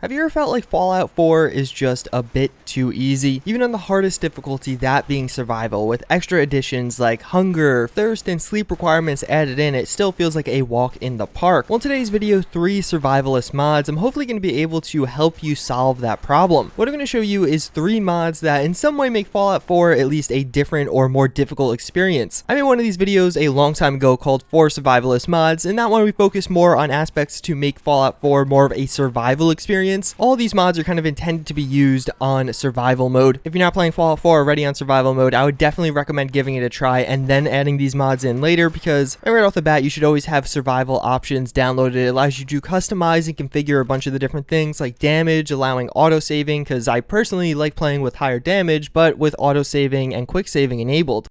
Have you ever felt like Fallout 4 is just a bit too easy? Even on the hardest difficulty, that being survival, with extra additions like hunger, thirst, and sleep requirements added in, it still feels like a walk in the park. Well, in today's video, 3 survivalist mods, I'm hopefully going to be able to help you solve that problem. What I'm going to show you is 3 mods that in some way make Fallout 4 at least a different or more difficult experience. I made one of these videos a long time ago called 4 survivalist mods, and that one we focus more on aspects to make Fallout 4 more of a survival experience. All these mods are kind of intended to be used on survival mode. If you're not playing Fallout 4 already on survival mode, I would definitely recommend giving it a try and then adding these mods in later, because right off the bat you should always have survival options downloaded. It allows you to customize and configure a bunch of the different things like damage, allowing auto saving, because I personally like playing with higher damage but with auto saving and quick saving enabled.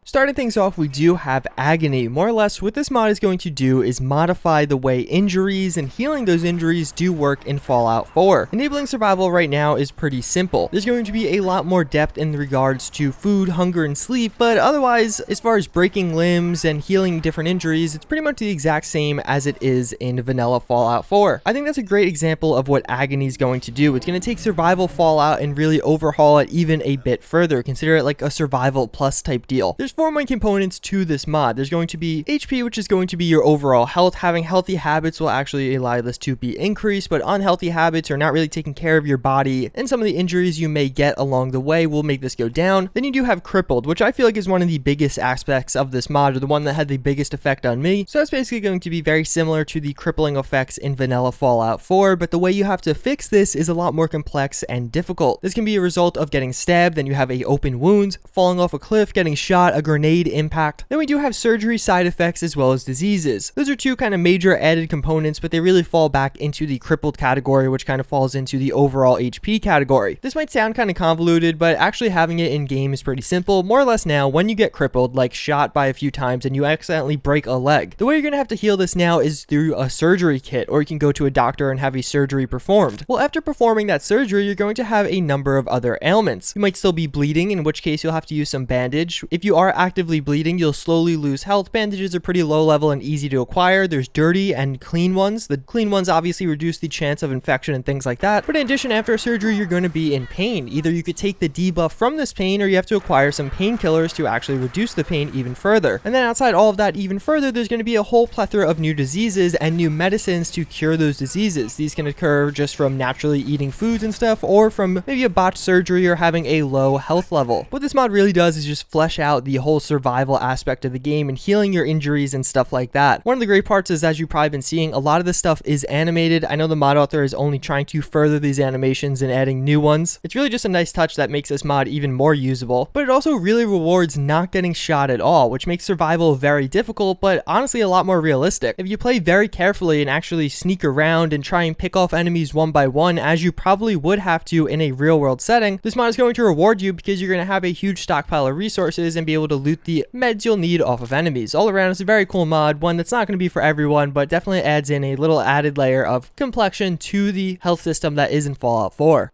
Starting things off, we do have Agony. More or less, what this mod is going to do is modify the way injuries and healing those injuries do work in Fallout 4. Enabling survival right now is pretty simple. There's going to be a lot more depth in regards to food, hunger, and sleep, but otherwise, as far as breaking limbs and healing different injuries, it's pretty much the exact same as it is in vanilla Fallout 4. I think that's a great example of what Agony is going to do. It's going to take survival Fallout and really overhaul it even a bit further. Consider it like a survival plus type deal. There's 4 main components to this mod. There's going to be HP, which is going to be your overall health. Having healthy habits will actually allow this to be increased, but unhealthy habits or not really taking care of your body and some of the injuries you may get along the way will make this go down. Then you do have crippled, which I feel like is one of the biggest aspects of this mod, or the one that had the biggest effect on me. So that's basically going to be very similar to the crippling effects in vanilla Fallout 4, but the way you have to fix this is a lot more complex and difficult. This can be a result of getting stabbed, then you have a open wounds, falling off a cliff, getting shot, a grenade impact. Then we do have surgery side effects as well as diseases. Those are 2 kind of major added components, but they really fall back into the crippled category, which kind of falls into the overall HP category. This might sound kind of convoluted, but actually having it in game is pretty simple. More or less now, when you get crippled, like shot by a few times and you accidentally break a leg, the way you're going to have to heal this now is through a surgery kit, or you can go to a doctor and have a surgery performed. Well, after performing that surgery, you're going to have a number of other ailments. You might still be bleeding, in which case you'll have to use some bandage. If you are actively bleeding, you'll slowly lose health. Bandages are pretty low level and easy to acquire. There's dirty and clean ones. The clean ones obviously reduce the chance of infection and things like that. But in addition, after a surgery, you're going to be in pain. Either you could take the debuff from this pain, or you have to acquire some painkillers to actually reduce the pain even further. And then outside all of that even further, there's going to be a whole plethora of new diseases and new medicines to cure those diseases. These can occur just from naturally eating foods and stuff, or from maybe a botched surgery or having a low health level. What this mod really does is just flesh out the whole survival aspect of the game and healing your injuries and stuff like that. One of the great parts is, as you've probably been seeing, a lot of this stuff is animated. I know the mod author is only trying to further these animations and adding new ones. It's really just a nice touch that makes this mod even more usable, but it also really rewards not getting shot at all, which makes survival very difficult, but honestly a lot more realistic. If you play very carefully and actually sneak around and try and pick off enemies one by one, as you probably would have to in a real world setting, this mod is going to reward you because you're going to have a huge stockpile of resources and be able to loot the meds you'll need off of enemies. All around, it's a very cool mod, one that's not going to be for everyone, but definitely adds in a little added layer of complexion to the health system that is in Fallout 4.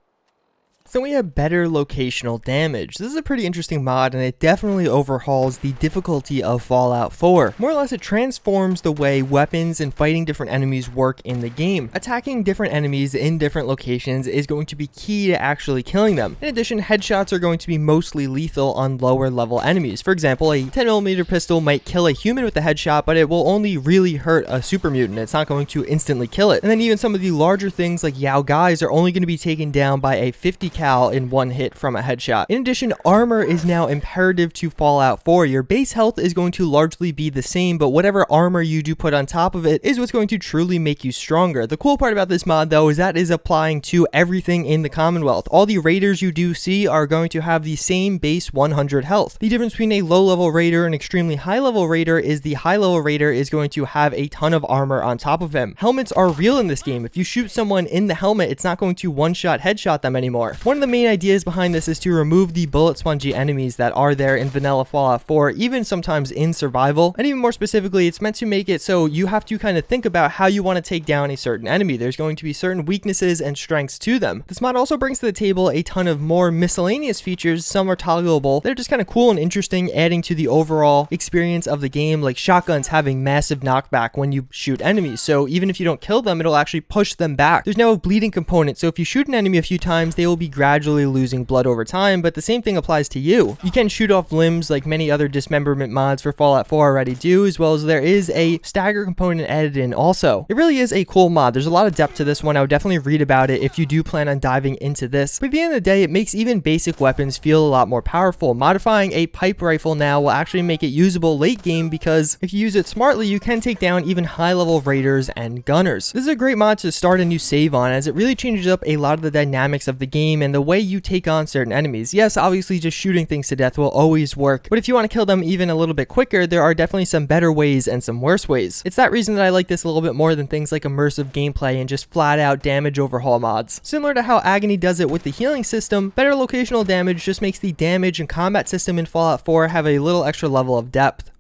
Then we have better locational damage. This is a pretty interesting mod, and it definitely overhauls the difficulty of Fallout 4. More or less, it transforms the way weapons and fighting different enemies work in the game. Attacking different enemies in different locations is going to be key to actually killing them. In addition, headshots are going to be mostly lethal on lower level enemies. For example, a 10mm pistol might kill a human with a headshot, but it will only really hurt a super mutant. It's not going to instantly kill it. And then even some of the larger things like Yao guys are only going to be taken down by a 50 cal in one hit from a headshot. In addition, armor is now imperative to Fallout 4. Your base health is going to largely be the same, but whatever armor you do put on top of it is what's going to truly make you stronger. The cool part about this mod, though, is that is applying to everything in the Commonwealth. All the raiders you do see are going to have the same base 100 health. The difference between a low-level raider and extremely high-level raider is the high-level raider is going to have a ton of armor on top of him. Helmets are real in this game. If you shoot someone in the helmet, it's not going to one-shot headshot them anymore. One One of the main ideas behind this is to remove the bullet spongy enemies that are there in vanilla Fallout 4, even sometimes in survival. And even more specifically, it's meant to make it so you have to kind of think about how you want to take down a certain enemy. There's going to be certain weaknesses and strengths to them. This mod also brings to the table a ton of more miscellaneous features. Some are toggleable. They're just kind of cool and interesting, adding to the overall experience of the game, like shotguns having massive knockback when you shoot enemies. So even if you don't kill them, it'll actually push them back. There's now a bleeding component, so if you shoot an enemy a few times, they will be gradually losing blood over time, but the same thing applies to you. You can shoot off limbs like many other dismemberment mods for Fallout 4 already do, as well as there is a stagger component added in also. It really is a cool mod. There's a lot of depth to this one. I would definitely read about it if you do plan on diving into this. But at the end of the day, it makes even basic weapons feel a lot more powerful. Modifying a pipe rifle now will actually make it usable late game, because if you use it smartly, you can take down even high-level raiders and gunners. This is a great mod to start a new save on, as it really changes up a lot of the dynamics of the game and the way you take on certain enemies. Yes, obviously just shooting things to death will always work, but if you want to kill them even a little bit quicker, there are definitely some better ways and some worse ways. It's that reason that I like this a little bit more than things like immersive gameplay and just flat out damage overhaul mods. Similar to how Agony does it with the healing system, better locational damage just makes the damage and combat system in Fallout 4 have a little extra level of depth.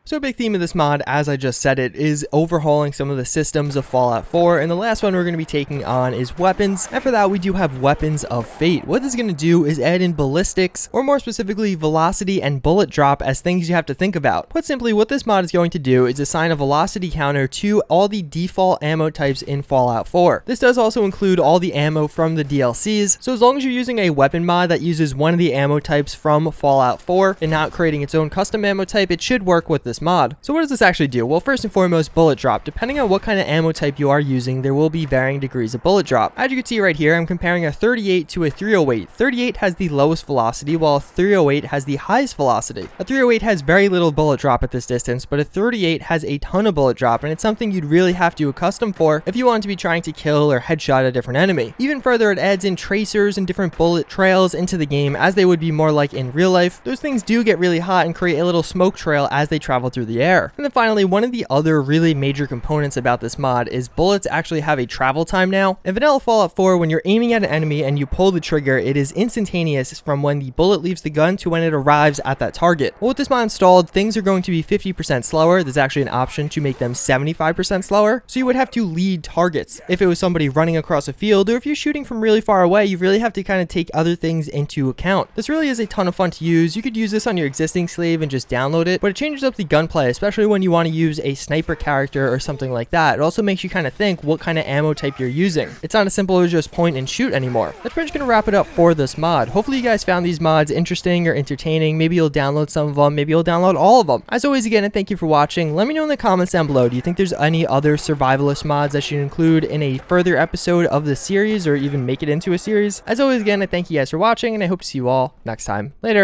So a big theme of this mod, as I just said it, is overhauling some of the systems of Fallout 4, and the last one we're going to be taking on is weapons, and for that we do have Weapons of Fate. What this is going to do is add in ballistics, or more specifically velocity and bullet drop, as things you have to think about. Put simply, what this mod is going to do is assign a velocity counter to all the default ammo types in Fallout 4. This does also include all the ammo from the DLCs, so as long as you're using a weapon mod that uses one of the ammo types from Fallout 4 and not creating its own custom ammo type, it should work with this mod. So what does this actually do? Well, first and foremost, bullet drop. Depending on what kind of ammo type you are using, there will be varying degrees of bullet drop. As you can see right here, I'm comparing a 38 to a 308. 38 has the lowest velocity, while a 308 has the highest velocity. A 308 has very little bullet drop at this distance, but a 38 has a ton of bullet drop, and it's something you'd really have to accustom for if you want to be trying to kill or headshot a different enemy. Even further, it adds in tracers and different bullet trails into the game, as they would be more like in real life. Those things do get really hot and create a little smoke trail as they travel through the air. And then finally, one of the other really major components about this mod is bullets actually have a travel time now. In vanilla Fallout 4, when you're aiming at an enemy and you pull the trigger, it is instantaneous from when the bullet leaves the gun to when it arrives at that target. Well, with this mod installed, things are going to be 50% slower. There's actually an option to make them 75% slower, so you would have to lead targets. If it was somebody running across a field, or if you're shooting from really far away, you really have to kind of take other things into account. This really is a ton of fun to use. You could use this on your existing slave and just download it, but it changes up the gunplay, especially when you want to use a sniper character or something like that. It also makes you kind of think what kind of ammo type you're using. It's not as simple as just point and shoot anymore. That's pretty much going to wrap it up for this mod. Hopefully you guys found these mods interesting or entertaining. Maybe you'll download some of them. Maybe you'll download all of them. As always, again, and thank you for watching. Let me know in the comments down below. Do you think there's any other survivalist mods I should include in a further episode of the series, or even make it into a series? As always, again, I thank you guys for watching, and I hope to see you all next time. Later.